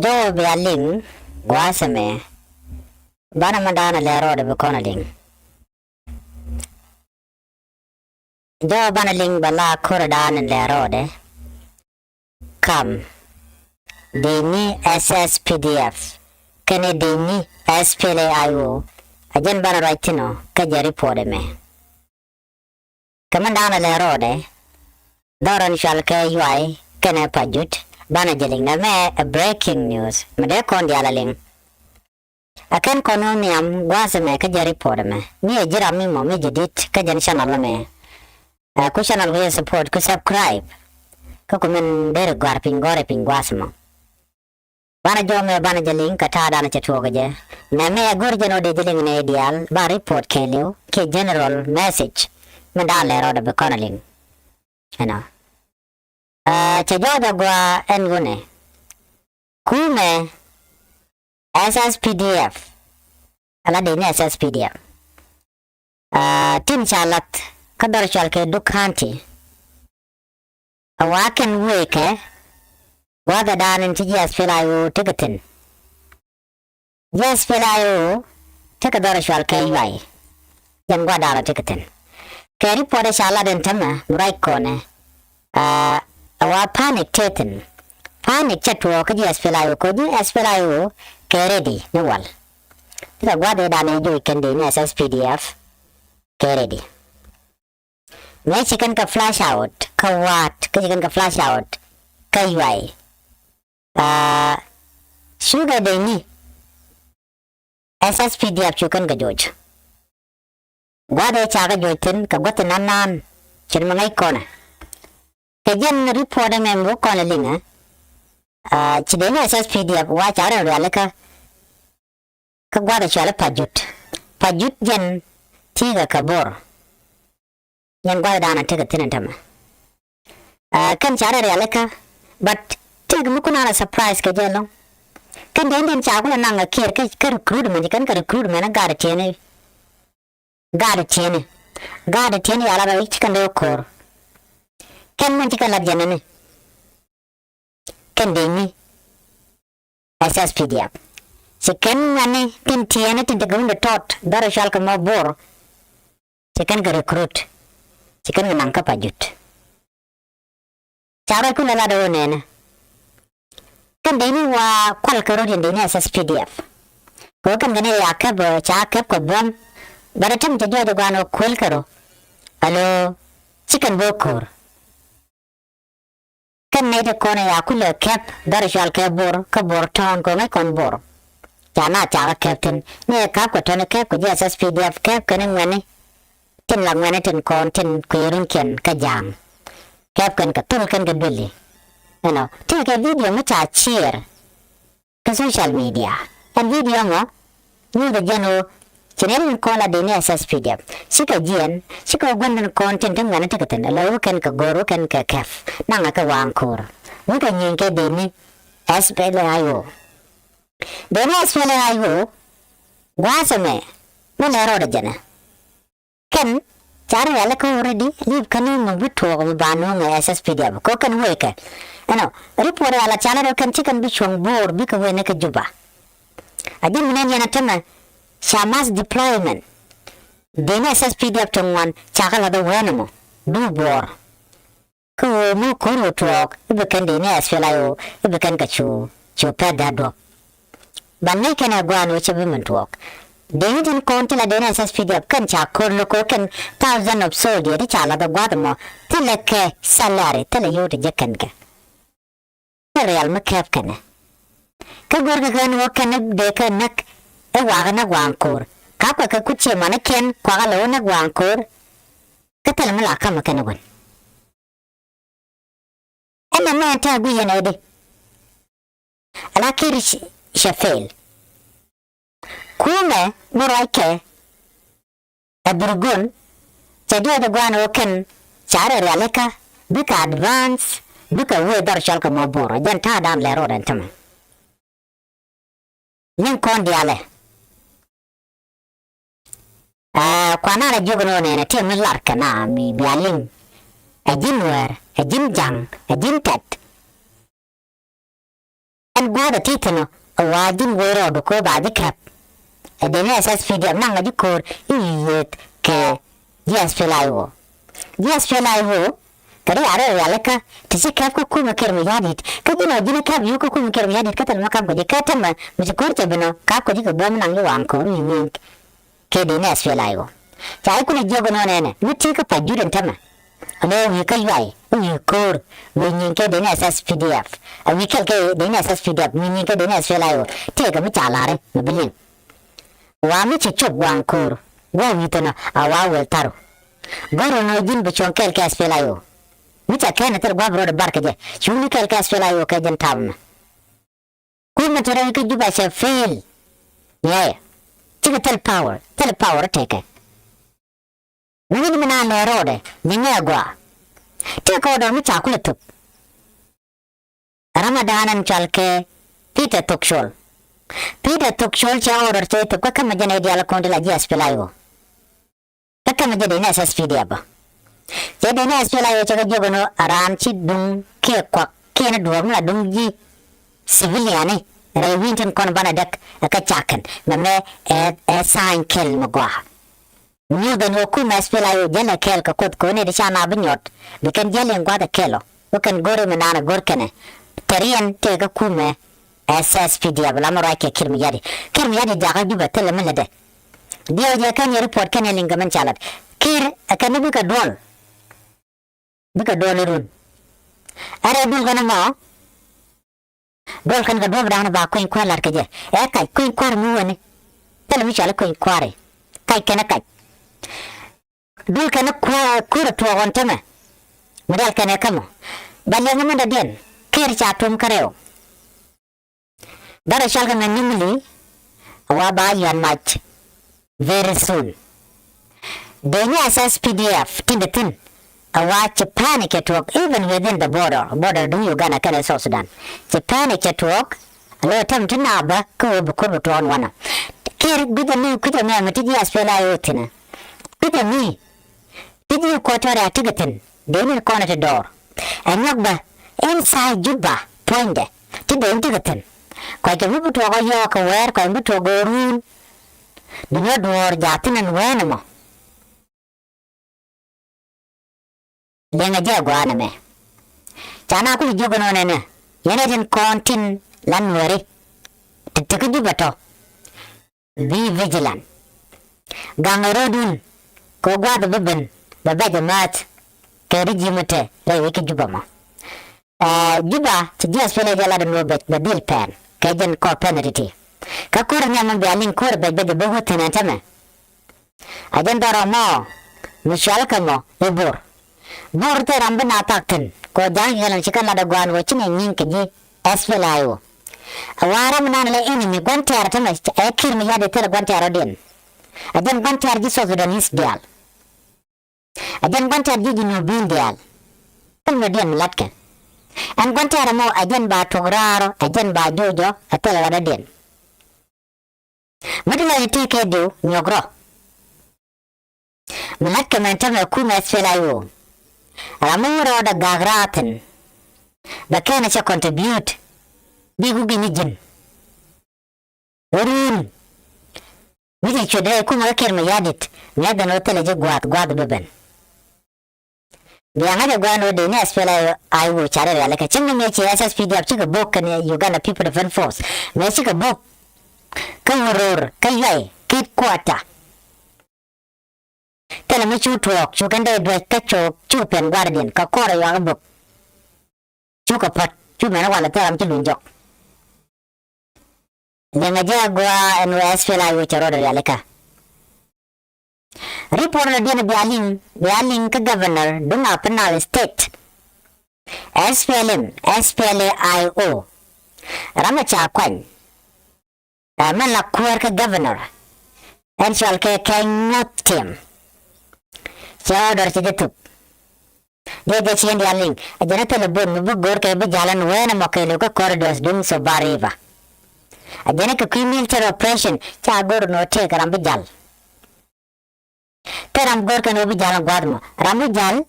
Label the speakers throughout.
Speaker 1: Jo bialing guasame bana mandana lero de bukona ling. Jo bana ling bala kuradan lero de kam dini sspdf kene dini spla ajen bana raitino kajari pode me kamandana lero de doran shalke yuai kene pajut bana jeling na me a breaking news mede kon diala ling akan kono niam guasame kajari pode me ni ejira mi mo me jedit kajan channel me ku channel we support ku subscribe ko men der gar pingore pingwasmo bana jome bana jeling kata dana chatuoga je na me gorjeno de jeling ne ideal ba report kelio ke general message mandale roda be konaling chajoda gwa engune kume sspdf ala de ne sspdf tin chalat kadar chalke dukhanti awaken weke wada danin ti spla ticketin spla tikadar chalke yuai yan gwada ticketin keri pode shala den tama murai kone awa panic teten panic chatwo ka spla ko spla keredi ne wal ta gwada danin jo kende ne sspdf keredi me chicken ka flash out ka wat ka chicken ka flash out ka yuai sugar de ni sspdf chicken ka joj gwada cha ka jotin ka gotin nan chin mangai kona ke jen report me mo kona linga chidene sspdf wa cha ra alaka ka gwada chala pajut jen tiga kabor yan gwada dana tiga tinantama kan chara realaka but tiga mukuna na surprise ke jelo kan den chakula nanga kir ka recruitment kan ka recruitment gada tiene ala ba chikan do kor kan man chikan lag janane kan deni sspdf chikan mane tin tiene tin tiga unde tot dara shalka mo bor chikan ka recruit chicken nangka pajut cara ku lala do nena kan deni wa kwal karo den deni sspdf ko kan gane ya ka bo cha ka ko bom bara tam te do gano kwal karo alo chicken bokor kan ne de kone ya ku le kep dar shal ke bor ka bor ton ko ne kon bor jana cha captain ne ka ko ton ke ko sspdf ke kan ngane tin lang ngane tin kon tin kuirin ken ka jam kep kan ka tul kan ka beli tin ka video ma cha share ka social media and video mo ni da jeno chinen ko la de ne sspdf sika jien sika gwandan kon tin tan ngane ta tan la kan ka goro kan ka kef nanga ka wang kor mu ka nyin ke de ni spla de ne spla gwasame mo ne ro da jena kan cara wala ko already leave kanu mo bitwo ko banu ng sspdf ko kan weke report ala channel kan chicken bi chong bor bi ko wene ka juba adin minen yana tama shamas deployment dena sspdf tongwan chakala do wenemo du bor ko mo ko rotok ibe kan dena spla ibe kan ka chu peda do banne kana gwano chebe mentwok Deni konti la dena sspdf kan cha korno ko kan 1000 of soldier di chala da gwadamo teleke salary tele yote jekan ka real makap kana ka gorga kan wo kan de kan nak e waga na wankor ka ka kuche mana ken kwa lo na wankor ka tele mala ka makana gon ana ma ta guya na de ala kirish shafel kume muraike aburgun jadi ada guano kan cara realeka bika advance bika we dar shalka maboro jan ta dam lero dan tama nin kon diale kwana la jogno ne tem larka na mi bialing ajin wer ajin jang ajin tat en gwa da titano wajin wero do ko ba dikap dene SSPDF nanga jikor iyet ke spla wo kare are yalaka tisi kap ko kuma kermi yadit kadino jina kap yuko kuma kermi yadit katal makam ko dikata ma misikorte beno kap ko diko bom nang yuan ko yin ke dene spla wo chai kuna jogo no nene nuti ka pajuren tama ane wi ka yuai wi kor wi ke dene SSPDF wi ke dene SSPDF wi ke dene spla wo te ga mi chalare mabilin wa mi chop wan kor wa wi tana awa wel taro goro no jin bichon kel ke spla wo Mita kena ter gwa bro de barke je chuni kel ka spela yo ke jen tam ku ma tere ke juba se fail yeah tiga tel power take nani mina no rode ninga gwa te ko do mi cha kula tup ramadanan chalke pita tokshol cha order te to ka ma jene dia la kondela je spela yo ka ma jene na SSPDF ba jadi ni spla yo chaga jogono aram chi dung ke kwa ke na duwa na dung ji civilian ne rewinten kon bana dak ka chakan namne sign kel magwa ni da no ku ma spla yo jana kel ka kot ko ne da shana binyot bikan jale ngwa da kelo ukan gore manana gorkane tarian te ga kuma SSPDF la mara ke kirmi yadi da ga duba tele men da dio je kan report kan lingaman chalat kir akan bi ka dol bika dole run are dul gana ma dol kan ga do bra na ba ko in kwalar ke je kai ko in kwar mu wani tele mi chala ko in kware kai kana kai dul kana kura to won tama modal kana kamo balle ngam da den ker cha tum kareo dara shal kan nimli wa ba yan match very soon deni SSPDF tindatin watch panic at work even within the border do Uganda and South Sudan. The panic at work, a lot of time to naba, go to one. Kir good me, could a man, Tidia spela utina. Good me. Did you quarter a ticketin? They will corner the door. And Yagba, inside Juba, point there, to the ticketin. Quite a little to a york aware, quite to go room. The word war, Jatin and Wanamo. Denga jagwa na me chana ku jogo no nene yana den kontin lanwere titike jubato be vigilant gangarodun ko gwa da beben da ba jamat ke rijimete re wiki juba ma juba ti jas pele jala da no bet badil pen ke den ko penalty ka kur nyama be alin kur be be bo hotena tame ajan daro mo mishal kamo ebor Borte rambe natakten ko jang helan chikan lada gwan wachin ngin ke ji SPLAyo awara manan le enemy gwantar tama ekir mi yade tere gwantar den adan gwantar ji so Sudanese dial adan gwantar ji no bin dial tan me den latke an gwantar mo adan ba tograro adan ba jojo atela wada den madina yite ke do nyogro malakke man tama kuma SPLAyo Ramuro da gagraten da kena cha contribute bigu gini jin urun miji chode kuma kerma yadit nada no tele je gwad beben bianga de gwano de ne spela ayu chare ya leka chinga me chi SSPDF chiga bok ne Uganda People Defense Force me chiga bok kangurur kayai kit kwata tele mi chu tuok chu kan de dwe ka chu pen guardian ka kore ya bok chu ka pat chu me na wala taram chu lunjok lenga jagwa NWS fela yu charo de aleka report na dia bialing ka governor dunga penal state SPLAIO ramacha kwan amala kuer ka governor en shal ke kenyotem Chador chidituk. Dia chien dialing. Ajana tele bun bu gor ke bu jalan wena mokelo ka corridors dung so bariva. Ajana ka military operation cha gor no te karam bu jal. Teram gor ka no bu jalan gwadmo. Ramu jal.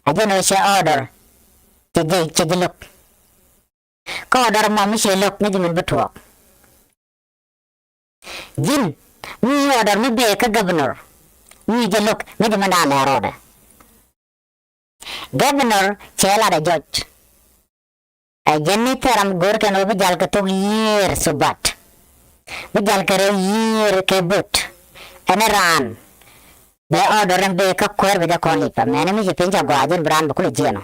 Speaker 1: Ajana she order. Chidiluk. ko order mo mi shelok ni jimin betuok jin mi order mi be ka governor mi jelok mi jimin da lerode governor chela da judge a jenni teram gor kan obi jal ka tog year subat bi jal ka year ke but ana ran be order be ka kwer be da koni pa mene mi je pinja gwajin brand bu kule jeno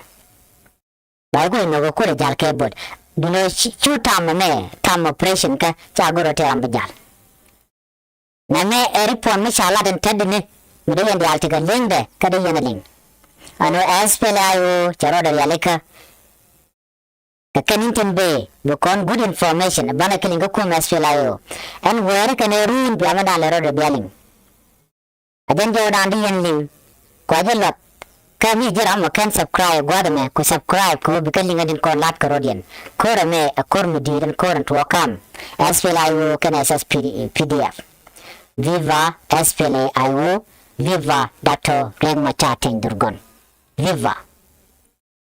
Speaker 1: ba ko no ko le jal ke but dino chu tam operation ka chagoro teram be jal na me eri pon mi shala den tedne mi de yandi alti ga lingde ka de yana ling ano spla yo charo da yaleka ka kanintin be bukon good information bana kilinga ko spla yo and where can a room be amada le ro de bialing aden jo dan di yan ling ko ajelot kami jira mo kan subscribe gwada me ko subscribe ko bi kalinga din ko lat ko rodian ko me akor mu diran ko ran to kam spla yo kan sspdf viva spla yo viva Dr. Reng Machating Durgon viva